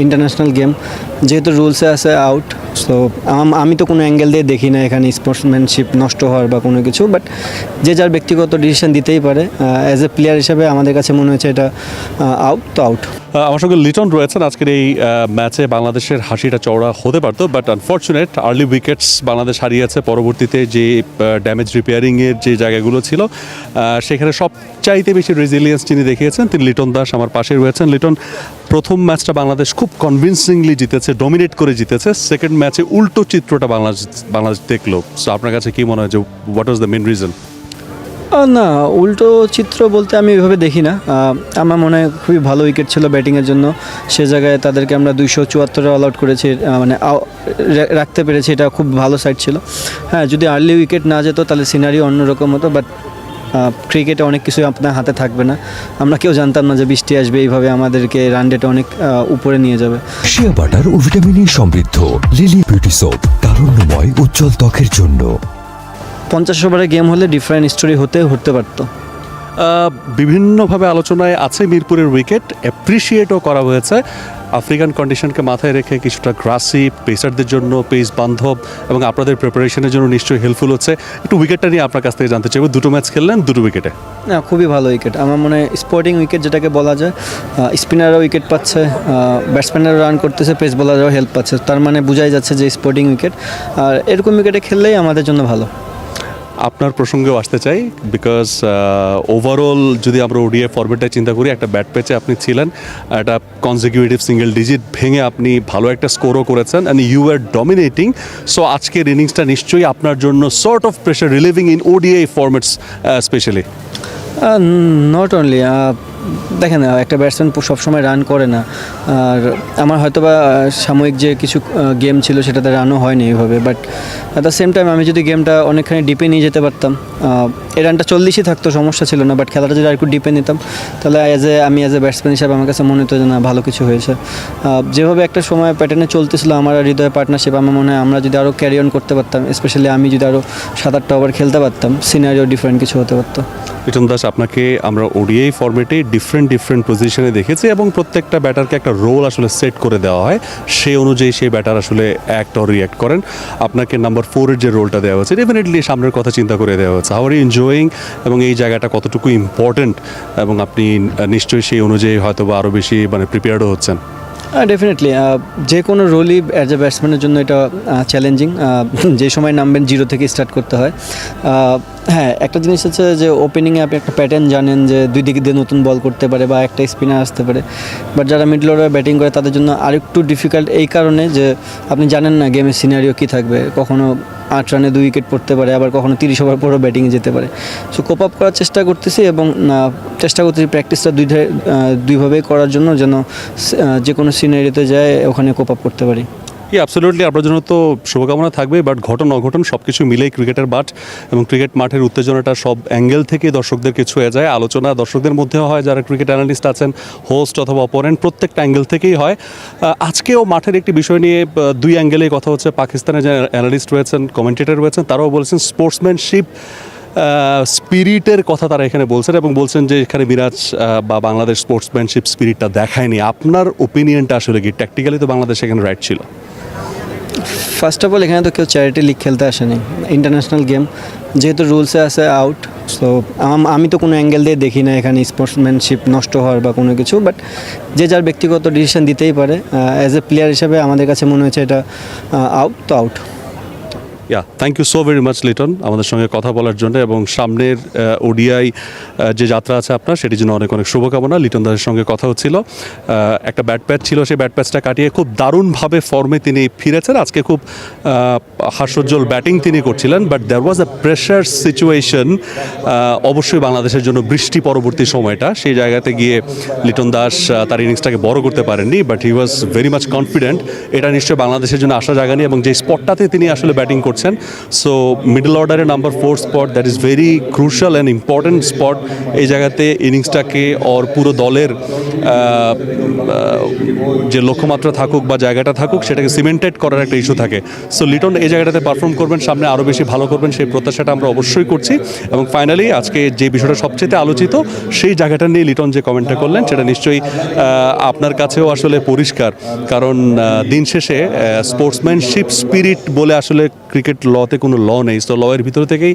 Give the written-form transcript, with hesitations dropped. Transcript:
International game, যেহেতু রুলসে আছে out. So আমি তো কোনো অ্যাঙ্গেল দিয়ে দেখি না এখানে স্পোর্টসম্যানশিপ নষ্ট হওয়ার বা কোনো কিছু, বাট যে যার ব্যক্তিগত ডিসিশন দিতেই পারে। অ্যাজ এ প্লেয়ার হিসেবে আমাদের কাছে মনে হয়েছে এটা আউট তো আউট। আমার সঙ্গে লিটন রয়েছেন। আজকের এই ম্যাচে বাংলাদেশের হাসিটা চওড়া হতে পারতো, but unfortunate early wickets Bangladesh হারিয়েছে। পরবর্তীতে যে ড্যামেজ রিপেয়ারিংয়ের যে জায়গাগুলো ছিল সেখানে সবচাইতে বেশি রেজিলিয়েন্স যিনি দেখিয়েছেন তিনি লিটন দাস আমার পাশে রয়েছেন। লিটন, প্রথম ম্যাচটা বাংলাদেশ খুব কনভিনসিংলি জিতেছে, ডমিনেট করে জিতেছে। সেকেন্ড ম্যাচে উল্টো চিত্রটা বাংলাদেশ দেখলো। সো আপনার কাছে কি মনে হয় যে what was the main reason? না, উল্টো চিত্র বলতে আমি ওইভাবে দেখি না। আমার মনে হয় খুবই ভালো উইকেট ছিল ব্যাটিংয়ের জন্য। সে জায়গায় তাদেরকে আমরা 274 অল আউট করেছি, মানে রাখতে পেরেছি, এটা খুব ভালো সাইড ছিল। হ্যাঁ, যদি আর্লি উইকেট না যেত তাহলে সিনারিও অন্যরকম হতো, বাট ক্রিকেটে অনেক কিছুই আপনার হাতে থাকবে না। আমরা কেউ জানতাম না যে বৃষ্টি আসবে, এইভাবে আমাদেরকে রান রেটে অনেক উপরে নিয়ে যাবে। শিয়া বাটার ও ভিটামিনে সমৃদ্ধ লিলি বিউটি সোপ, তারুণ্যময় উজ্জ্বল ত্বকের জন্য। 50 ওভারের গেম হলে ডিফারেন্ট স্টোরি হতে পারতো। বিভিন্নভাবে আলোচনায় আছে মিরপুরের উইকেট, অ্যাপ্রিসিয়েটও করা হয়েছে। আফ্রিকান কন্ডিশনকে মাথায় রেখে কিছুটা গ্রাসি, পেসারদের জন্য পেস বান্ধব এবং আপনাদের প্রিপারেশনের জন্য নিশ্চয়ই হেল্পফুল হচ্ছে। একটু উইকেটটা নিয়ে আপনার কাছ থেকে জানতে চাইব। দুটো ম্যাচ খেললেন, দুটো উইকেটে। না, খুবই ভালো উইকেট। আমার মনে হয় স্পোর্টিং উইকেট যেটাকে বলা যায়, স্পিনাররাও উইকেট পাচ্ছে, ব্যাটসম্যানরাও রান করতেছে, পেস বোলাররাও হেল্প পাচ্ছে। তার মানে বোঝাই যাচ্ছে যে স্পোর্টিং উইকেট, আর এরকম উইকেটে খেললেই আমাদের জন্য ভালো। আপনার প্রসঙ্গেও আসতে চাই, বিকজ ওভারঅল যদি আমরা ওডিআই ফরম্যাটটা চিন্তা করি, একটা ব্যাট প্যাচে আপনি ছিলেন, একটা কনজিকিউটিভ সিঙ্গেল ডিজিট ভেঙে আপনি ভালো একটা স্কোরও করেছেন, and you are dominating. So আজকের ইনিংসটা নিশ্চয়ই আপনার জন্য sort of pressure relieving in ODI formats specially. Not only, দেখেন একটা ব্যাটসম্যান সবসময় রান করে না, আর আমার হয়তো বা সাময়িক যে কিছু গেম ছিল সেটাতে রানও হয়নি এইভাবে, but at the same time আমি যদি গেমটা অনেকখানি ডিপে নিয়ে যেতে পারতাম, এই রানটা 40ই থাকতো, সমস্যা ছিল না, বাট খেলাটা যদি আর একটু ডিপে নিতাম তাহলে আমি অ্যাজ এ ব্যাটসম্যান হিসাবে আমার কাছে মনে হতো যে না, ভালো কিছু হয়েছে। যেভাবে একটা সময় প্যাটার্নে চলতেছিল আমার আর হৃদয় পার্টনারশিপ, আমার মনে হয় আমরা যদি আরও ক্যারি অন করতে পারতাম, স্পেশালি আমি যদি আরও 7-8টা ওভার খেলতে পারতাম, সিনারিও ডিফারেন্ট কিছু হতে পারতো। লিটন দাস, আপনাকে আমরা ওডিআই ফরম্যাটে ডিফারেন্ট পজিশনে দেখেছি এবং প্রত্যেকটা ব্যাটারকে একটা রোল আসলে সেট করে দেওয়া হয়, সেই অনুযায়ী সেই ব্যাটার আসলে অ্যাক্ট অর রিঅ্যাক্ট করেন। আপনাকে নাম্বার 4-এর যে রোলটা দেওয়া হয়েছে, ডেফিনেটলি সামনের কথা চিন্তা করে দেওয়া হয়েছে। হাউ আর ইউ এনজয়িং এবং এই জায়গাটা কতটুকু ইম্পর্টেন্ট, এবং আপনি নিশ্চয়ই সেই অনুযায়ী হয়তো বা আরও বেশি প্রিপেয়ার্ডও হচ্ছেন? ডেফিনেটলি যে কোনো রোলই অ্যাজ এ ব্যাটসম্যানের জন্য এটা চ্যালেঞ্জিং। যে সময় নামবেন 0 থেকে স্টার্ট করতে হয়। হ্যাঁ, একটা জিনিস হচ্ছে যে ওপেনিংয়ে আপনি একটা প্যাটার্ন জানেন যে দুই দিক দিয়ে নতুন বল করতে পারে বা একটা স্পিনার আসতে পারে, বাট যারা মিডল অর্ডারে ব্যাটিং করে তাদের জন্য আরেকটু ডিফিকাল্ট এই কারণে যে আপনি জানেন না গেমের সিনারিও কী থাকবে। কখনো 8 রানে 2 উইকেট পড়তে পারে, আবার কখনো 30 ওভার পরেও ব্যাটিংয়ে যেতে পারে। সো কোপ আপ করার চেষ্টা করতেছি এবং চেষ্টা করতেছি প্র্যাকটিসটা দুইভাবেই করার জন্য, যেন যে কোনো সিনারিওতে যায় ওখানে কোপ আপ করতে পারি। অ্যাবসলিউটলি, আপনার জন্য তো শুভকামনা থাকবে, বাট ঘটন অঘটন সব কিছু মিলেই ক্রিকেটের মাঠ এবং ক্রিকেট মাঠের উত্তেজনাটা সব অ্যাঙ্গেল থেকে দর্শকদেরকে ছুঁয়ে যায়। আলোচনা দর্শকদের মধ্যেও হয়, যারা ক্রিকেট অ্যানালিস্ট আছেন, হোস্ট অথবা অপোনেন্ট, প্রত্যেকটা অ্যাঙ্গেল থেকেই হয়। আজকেও মাঠের একটি বিষয় নিয়ে 2 অ্যাঙ্গেলেই কথা হচ্ছে। পাকিস্তানের যে অ্যানালিস্ট রয়েছেন, কমেন্টেটর রয়েছেন, তারাও বলেছেন স্পোর্টসম্যানশিপ স্পিরিটের কথা তারা এখানে বলছেন, এবং বলছেন যে এখানে মিরাজ বা বাংলাদেশ স্পোর্টসম্যানশিপ স্পিরিটটা দেখায়নি। আপনার ওপিনিয়নটা আসলে কি? ট্যাকটিক্যালি তো বাংলাদেশ এখানে রাইট ছিল। ফার্স্ট অফ অল, এখানে তো কেউ চ্যারিটি লিগ খেলতে আসেনি, ইন্টারন্যাশনাল গেম, যেহেতু রুলসে আছে আউট। সো আমি তো কোনো অ্যাঙ্গেল দিয়ে দেখি না এখানে স্পোর্টসম্যানশিপ নষ্ট হওয়ার বা কোনো কিছু, বাট যে যার ব্যক্তিগত ডিসিশন দিতেই পারে। অ্যাজ এ প্লেয়ার হিসেবে আমাদের কাছে মনে হয়েছে এটা আউট তো out. Thank you so very much Liton আমাদের সঙ্গে কথা বলার জন্য, এবং সামনের ওডিআই যে যাত্রা আছে আপনার, সেটির জন্য অনেক শুভকামনা। লিটন দাসের সঙ্গে কথা হচ্ছিল। একটা ব্যাট প্যাচ ছিল, সেই ব্যাট প্যাচটা কাটিয়ে খুব দারুণভাবে ফর্মে তিনি ফিরেছেন। আজকে খুব হাস্যোজ্জ্বল ব্যাটিং তিনি করছিলেন, but there was a pressure situation. অবশ্যই বাংলাদেশের জন্য বৃষ্টি পরবর্তী সময়টা, সেই জায়গাতে গিয়ে লিটন দাস তার ইনিংসটাকে বড় করতে পারেননি, but he was very much confident. এটা নিশ্চয়ই বাংলাদেশের জন্য আশা জাগানি, এবং যে স্পটটাতে তিনি আসলে ব্যাটিং করছেন করছেন। সো মিডল অর্ডারে number 4 spot, that is very crucial and important spot. এই জায়গাতে ইনিংসটাকে ওর পুরো দলের যে লক্ষ্যমাত্রা থাকুক বা জায়গাটা থাকুক সেটাকে সিমেন্টেড করার একটা ইস্যু থাকে। সো লিটন এই জায়গাটাতে পারফর্ম করবেন, সামনে আরও বেশি ভালো করবেন সেই প্রত্যাশাটা আমরা অবশ্যই করছি। এবং ফাইনালি আজকে যে বিষয়টা সবচেয়ে আলোচিত সেই জায়গাটা নিয়ে লিটন যে কমেন্টটা করলেন সেটা নিশ্চয়ই আপনার কাছেও আসলে পরিষ্কার, কারণ দিন শেষে স্পোর্টসম্যানশিপ স্পিরিট বলে আসলে ক্রিকেট লতে কোনো ল নেই। তো ল এর ভিতর থেকেই